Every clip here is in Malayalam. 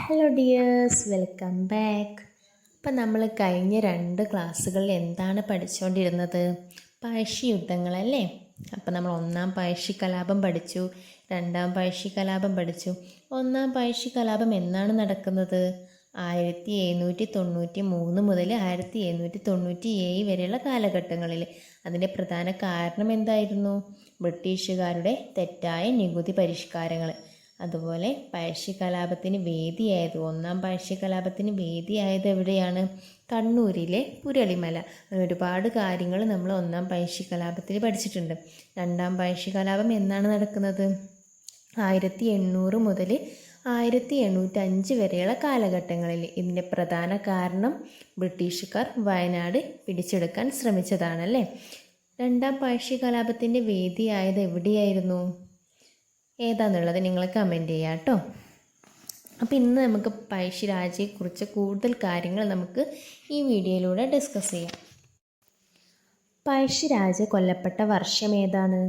Hello dears, welcome back. അപ്പം നമ്മൾ കഴിഞ്ഞ 2 ക്ലാസ്സുകളിൽ എന്താണ് പഠിച്ചുകൊണ്ടിരുന്നത്? പഴശ്ശി യുദ്ധങ്ങളല്ലേ. അപ്പം നമ്മൾ 1-ാം പഴശ്ശി കലാപം പഠിച്ചു, 2-ാം പഴശ്ശി കലാപം പഠിച്ചു. 1-ാം പഴശ്ശി കലാപം എന്നാണ് നടക്കുന്നത്? 1793 മുതൽ 1797 വരെയുള്ള കാലഘട്ടങ്ങളിൽ. അതിൻ്റെ പ്രധാന കാരണം എന്തായിരുന്നു? ബ്രിട്ടീഷുകാരുടെ തെറ്റായ നികുതി പരിഷ്കാരങ്ങൾ. അതുപോലെ പഴശ്ശി കലാപത്തിന് വേദിയായത്, 1-ാം പഴശ്ശി കലാപത്തിന് വേദിയായത് എവിടെയാണ്? കണ്ണൂരിലെ പുരളിമല. ഒരുപാട് കാര്യങ്ങൾ നമ്മൾ 1-ാം പഴശ്ശി കലാപത്തിൽ പഠിച്ചിട്ടുണ്ട്. 2-ാം പഴശ്ശി കലാപം എന്നാണ് നടക്കുന്നത്? 1800 മുതൽ 1805 വരെയുള്ള കാലഘട്ടങ്ങളിൽ. ഇതിൻ്റെ പ്രധാന കാരണം ബ്രിട്ടീഷുകാർ വയനാട് പിടിച്ചെടുക്കാൻ ശ്രമിച്ചതാണല്ലേ. 2-ാം പഴശ്ശി കലാപത്തിൻ്റെ വേദിയായത് എവിടെയായിരുന്നു? ഏതാണെന്നുള്ളത് നിങ്ങൾ കമൻറ്റ് ചെയ്യാം കേട്ടോ. അപ്പോൾ ഇന്ന് നമുക്ക് പഴശ്ശിരാജയെക്കുറിച്ച് കൂടുതൽ കാര്യങ്ങൾ നമുക്ക് ഈ വീഡിയോയിലൂടെ ഡിസ്കസ് ചെയ്യാം. പഴശ്ശിരാജ കൊല്ലപ്പെട്ട വർഷം ഏതാണ്?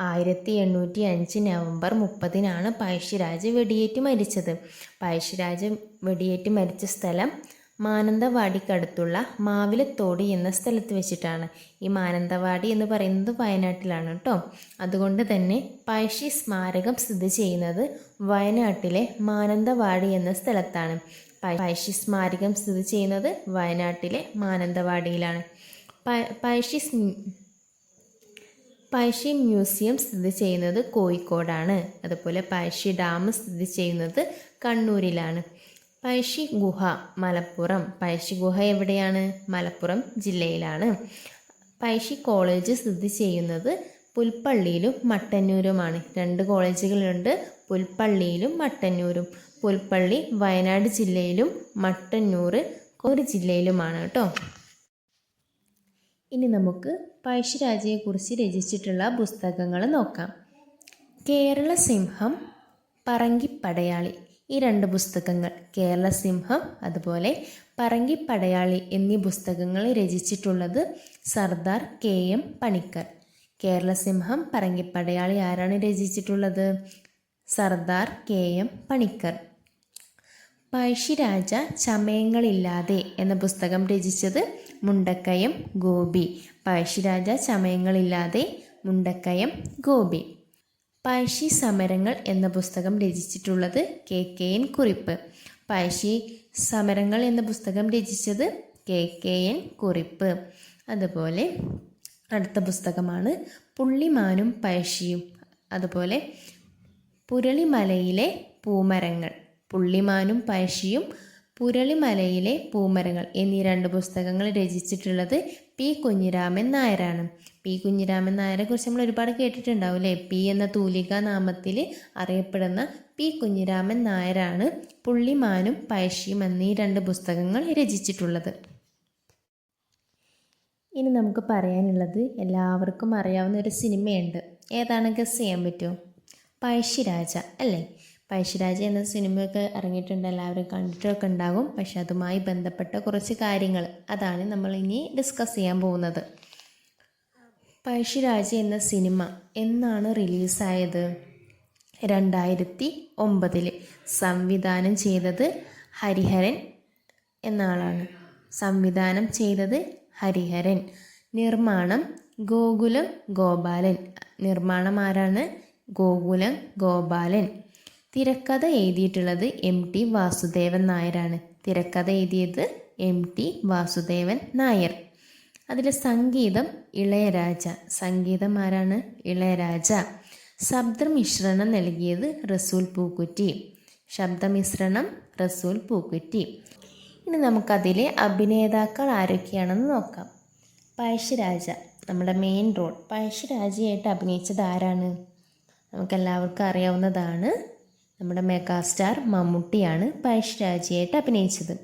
1805 നവംബർ 30 പഴശ്ശിരാജ വെടിയേറ്റ് മരിച്ചത്. പഴശ്ശിരാജ വെടിയേറ്റ് മരിച്ച സ്ഥലം മാനന്തവാടിക്കടുത്തുള്ള മാവിലത്തോട് എന്ന സ്ഥലത്ത് വെച്ചിട്ടാണ്. ഈ മാനന്തവാടി എന്ന് പറയുന്നത് വയനാട്ടിലാണ് കേട്ടോ. അതുകൊണ്ട് തന്നെ പഴശ്ശി സ്മാരകം സ്ഥിതി ചെയ്യുന്നത് വയനാട്ടിലെ മാനന്തവാടി എന്ന സ്ഥലത്താണ്. പഴശ്ശി സ്മാരകം സ്ഥിതി ചെയ്യുന്നത് വയനാട്ടിലെ മാനന്തവാടിയിലാണ്. പഴശ്ശി മ്യൂസിയം സ്ഥിതി ചെയ്യുന്നത് കോഴിക്കോടാണ്. അതുപോലെ പഴശ്ശി ഡാം സ്ഥിതി ചെയ്യുന്നത് കണ്ണൂരിലാണ്. പഴശ്ശി ഗുഹ മലപ്പുറം. പഴശ്ശി ഗുഹ എവിടെയാണ്? മലപ്പുറം ജില്ലയിലാണ്. പഴശ്ശി കോളേജ് സ്ഥിതി ചെയ്യുന്നത് പുൽപ്പള്ളിയിലും മട്ടന്നൂരുമാണ്. 2 കോളേജുകളുണ്ട്, പുൽപ്പള്ളിയിലും മട്ടന്നൂരും. പുൽപ്പള്ളി വയനാട് ജില്ലയിലും മട്ടന്നൂർ ഒരു ജില്ലയിലുമാണ് കേട്ടോ. ഇനി നമുക്ക് പഴശ്ശിരാജയെക്കുറിച്ച് രചിച്ചിട്ടുള്ള പുസ്തകങ്ങൾ നോക്കാം. കേരള സിംഹം, പറങ്കിപ്പടയാളി, ഈ 2 പുസ്തകങ്ങൾ, കേരള സിംഹം അതുപോലെ പറങ്കിപ്പടയാളി എന്നീ പുസ്തകങ്ങൾ രചിച്ചിട്ടുള്ളത് സർദാർ KM പണിക്കർ. കേരള സിംഹം, പറങ്കിപ്പടയാളി ആരാണ് രചിച്ചിട്ടുള്ളത്? സർദാർ KM പണിക്കർ. പഴശ്ശിരാജ ചമയങ്ങളില്ലാതെ എന്ന പുസ്തകം രചിച്ചത് മുണ്ടക്കയം ഗോപി. പഴശ്ശിരാജ ചമയങ്ങളില്ലാതെ, മുണ്ടക്കയം ഗോപി. പഴശ്ശി സമരങ്ങൾ എന്ന പുസ്തകം രചിച്ചിട്ടുള്ളത് KKN കുറിപ്പ്. പഴശ്ശി സമരങ്ങൾ എന്ന പുസ്തകം രചിച്ചത് KKN കുറിപ്പ്. അതുപോലെ അടുത്ത പുസ്തകമാണ് പുള്ളിമാനും പഴശ്ശിയും. അതുപോലെ പുരളിമലയിലെ പൂമരങ്ങൾ. പുള്ളിമാനും പഴശ്ശിയും പുരളിമലയിലെ പൂമരങ്ങൾ എന്നീ 2 പുസ്തകങ്ങൾ രചിച്ചിട്ടുള്ളത് P. കുഞ്ഞിരാമൻ നായരാണ്. P. കുഞ്ഞിരാമൻ നായരെ കുറിച്ച് നമ്മൾ ഒരുപാട് കേട്ടിട്ടുണ്ടാവും അല്ലേ. P എന്ന തൂലിക നാമത്തിൽ അറിയപ്പെടുന്ന P. കുഞ്ഞിരാമൻ നായരാണ് പുള്ളിമാനും പഴശ്ശിയും എന്നീ 2 പുസ്തകങ്ങൾ രചിച്ചിട്ടുള്ളത്. ഇനി നമുക്ക് പറയാനുള്ളത്, എല്ലാവർക്കും അറിയാവുന്ന ഒരു സിനിമയുണ്ട്. ഏതാണ്? ഗസ് ചെയ്യാൻ പറ്റുമോ? പഴശ്ശിരാജ അല്ലേ. പഴശ്ശിരാജ എന്ന സിനിമയൊക്കെ ഇറങ്ങിയിട്ടുണ്ട്, എല്ലാവരും കണ്ടിട്ടൊക്കെ ഉണ്ടാകും. പക്ഷെ അതുമായി ബന്ധപ്പെട്ട കുറച്ച് കാര്യങ്ങൾ, അതാണ് നമ്മൾ ഇനി ഡിസ്കസ് ചെയ്യാൻ പോകുന്നത്. പഴശ്ശിരാജ എന്ന സിനിമ എന്നാണ് റിലീസായത്? 2009. സംവിധാനം ചെയ്തത് ഹരിഹരൻ എന്ന ആളാണ്. സംവിധാനം ചെയ്തത് ഹരിഹരൻ. നിർമ്മാണം ഗോകുലം ഗോപാലൻ. നിർമ്മാണം ആരാണ്? ഗോകുലം ഗോപാലൻ. തിരക്കഥ എഴുതിയിട്ടുള്ളത് MT വാസുദേവൻ നായരാണ്. തിരക്കഥ എഴുതിയത് MT വാസുദേവൻ നായർ. അതിൽ സംഗീതം ഇളയരാജ. സംഗീതം ആരാണ്? ഇളയരാജ. ശബ്ദമിശ്രണം നൽകിയത് റസൂൽ പൂക്കുറ്റി. ശബ്ദമിശ്രണം റസൂൽ പൂക്കുറ്റി. ഇനി നമുക്കതിലെ അഭിനേതാക്കൾ ആരൊക്കെയാണെന്ന് നോക്കാം. പഴശ്ശിരാജ, നമ്മുടെ മെയിൻ റോൾ. പഴശ്ശിരാജയായിട്ട് അഭിനയിച്ചത് ആരാണ്? നമുക്കെല്ലാവർക്കും അറിയാവുന്നതാണ്, നമ്മുടെ മെഗാസ്റ്റാർ മമ്മൂട്ടിയാണ് പഴശ്ശിരാജയായിട്ട് അഭിനയിച്ചത്.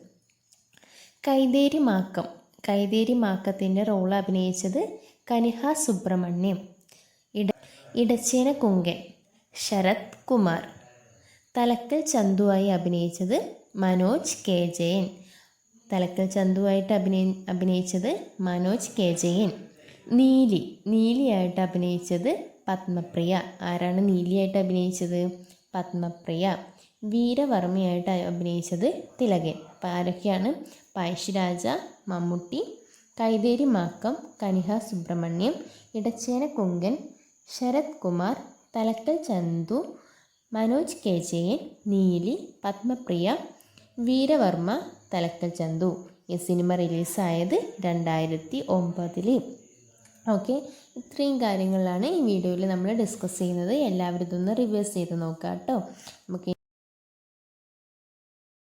കൈതേരി മാക്കം. കൈതേരി മാക്കത്തിൻ്റെ റോൾ അഭിനയിച്ചത് കനിഹ സുബ്രഹ്മണ്യം. ഇടച്ചേന കുങ്കൻ ശരത് കുമാർ. തലക്കൽ ചന്തുവായി അഭിനയിച്ചത് മനോജ് K. ജയൻ. തലക്കൽ ചന്തുവായിട്ട് അഭിനയിച്ചത് മനോജ് K. ജയൻ. നീലിയായിട്ട് അഭിനയിച്ചത് പത്മപ്രിയ. ആരാണ് നീലിയായിട്ട് അഭിനയിച്ചത്? പത്മപ്രിയ. വീരവർമ്മയായിട്ട് അഭിനയിച്ചത് തിലകൻ. അപ്പോൾ ആരൊക്കെയാണ്? പഴശ്ശിരാജ, മമ്മൂട്ടി, കൈതേരി മാക്കം, കനിഹ സുബ്രഹ്മണ്യം, ഇടച്ചേന കുങ്കൻ, ശരത് കുമാർ, തലക്കൽ ചന്തു, മനോജ് കെ ജയൻ, നീലി, പത്മപ്രിയ, വീരവർമ്മ, തലക്കൽ ചന്തു. ഈ സിനിമ റിലീസായത് 2009. ഓക്കെ, ഇത്രയും കാര്യങ്ങളാണ് ഈ വീഡിയോയിൽ നമ്മൾ ഡിസ്കസ് ചെയ്യുന്നത്. എല്ലാവരും ഇതൊന്ന് റിവേഴ്സ് ചെയ്ത് നോക്കാം കേട്ടോ. നമുക്ക്